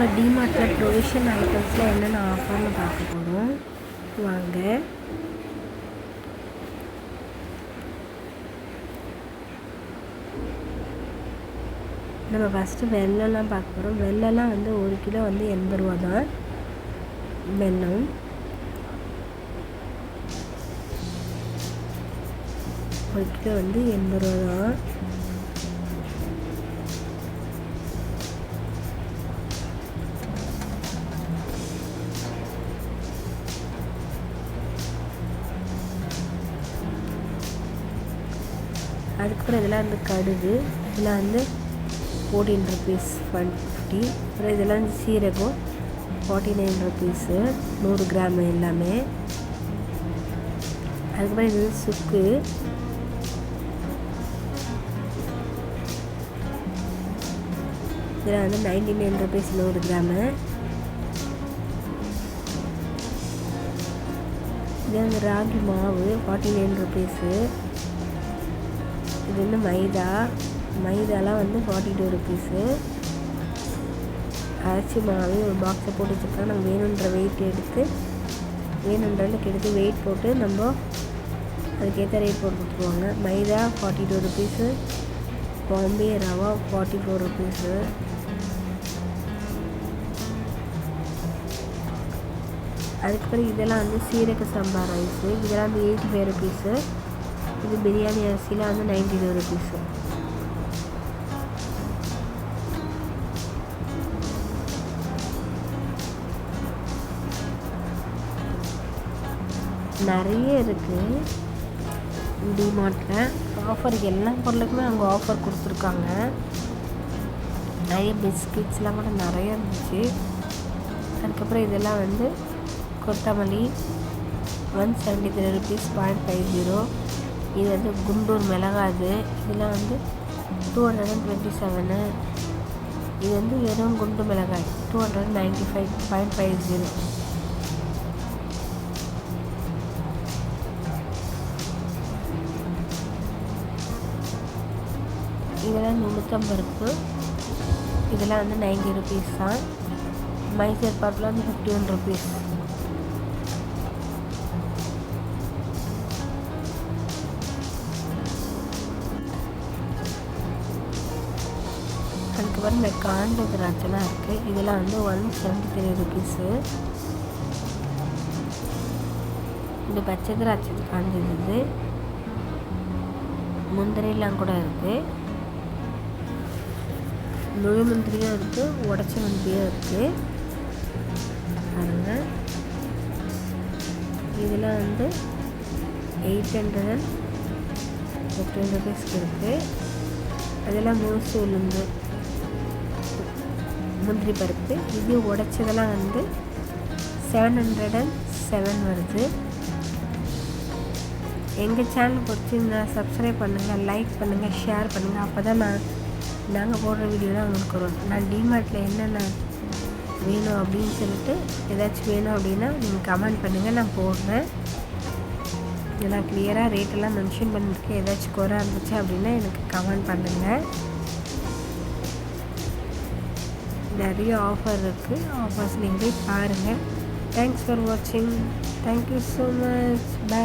நம்ம டிமார்ட்டில் ப்ரொவிஷன் ஐட்டம்ஸில் என்னென்ன ஆஃபர்னு பார்க்க போகிறோம். வாங்க. நம்ம ஃபஸ்ட்டு வெள்ளம்லாம் பார்க்க போகிறோம். வெள்ளம்லாம் வந்து 1 கிலோ வந்து 80 ரூபா தான். வெல்லம் 1 கிலோ வந்து 80 ரூபா தான். அதுக்கப்புறம் இதெல்லாம் வந்து கடுகு, இதெல்லாம் வந்து 14 rupees 150. அப்புறம் இதெல்லாம் வந்து சீரகம் 49 rupees 100 கிராம் எல்லாமே. அதுக்கப்புறம் இது வந்து சுக்கு, இதெல்லாம் வந்து 99 rupees 100 கிராமு. இது வந்து ராகி மாவு 49 rupees. இது வந்து மைதாலாம் வந்து 42 rupees. அரிசி மாவு ஒரு பாக்ஸை போட்டு வச்சுருக்கா. நம்ம வேணுன்ற வெயிட் எடுத்து எடுத்து வெயிட் போட்டு நம்ம அதுக்கேற்ற ரேட் போட்டு கொடுத்துருவாங்க. மைதா 42 rupees. பாம்பே ரவா 44 rupees. அதுக்கப்புறம் இதெல்லாம் வந்து சீரக சம்பா ரைஸு, இதெல்லாம் வந்து 85 rupees. இது பிரியாணி அரிசியில் வந்து 92 rupees. நிறைய இருக்குது டிமார்ட்டில் ஆஃபர். எல்லா பொருளுக்குமே அவங்க ஆஃபர் கொடுத்துருக்காங்க. நிறைய பிஸ்கெட்ஸ்லாம் கூட நிறைய இருந்துச்சு. அதுக்கப்புறம் இதெல்லாம் வந்து கொத்தமல்லி 173 rupees 0.50. இது வந்து குண்டூர் மிளகாது, இதெல்லாம் வந்து 227. இது வந்து வெறும் குண்டு மிளகாய் 295.50. இதெல்லாம் நுணுத்தம்பருப்பு, இதெல்லாம் வந்து 90 rupees தான். மைசூர் பாக்கில் வந்து 51 rupees. அதுக்கப்புறம் இந்த காஞ்ச திராட்சைலாம் இருக்குது. இதெல்லாம் வந்து 173 rupees. இந்த பச்சை திராட்சை காஞ்சது. முந்திரிலாம் கூட இருக்குது. முழு முந்திரியும் இருக்குது, உடச்ச முந்திரியும் இருக்குது. பாருங்க, இதெல்லாம் வந்து 815 rupees இருக்குது. அதெல்லாம் முழுசு உளுந்து முந்திரி பருப்பு. இது உடைச்சதெல்லாம் வந்து 707 வருது. எங்கள் சேனல் பிடிச்சிருந்தா சப்ஸ்கிரைப் பண்ணுங்கள், லைக் பண்ணுங்கள், ஷேர் பண்ணுங்கள். அப்போ தான் நாங்கள் போடுற வீடியோலாம் உங்களுக்கு வரும். நான் டிமார்ட்டில் என்னென்ன வேணும் அப்படின்னு சொல்லிட்டு ஏதாச்சும் வேணும் அப்படின்னா நீங்கள் கமெண்ட் பண்ணுங்கள், நான் போடுறேன். நான் கிளியராக ரேட்டெல்லாம் மென்ஷன் பண்ணியிருக்கேன். ஏதாச்சும் குறை இருந்துச்சு அப்படின்னா எனக்கு கமெண்ட் பண்ணுங்கள். நிறைய ஆஃபர் இருக்குது. ஆஃபர்ஸ் நீங்கள் போய் பாருங்கள். தேங்க்ஸ் ஃபார் வாட்சிங். Thank you so much. பாய்.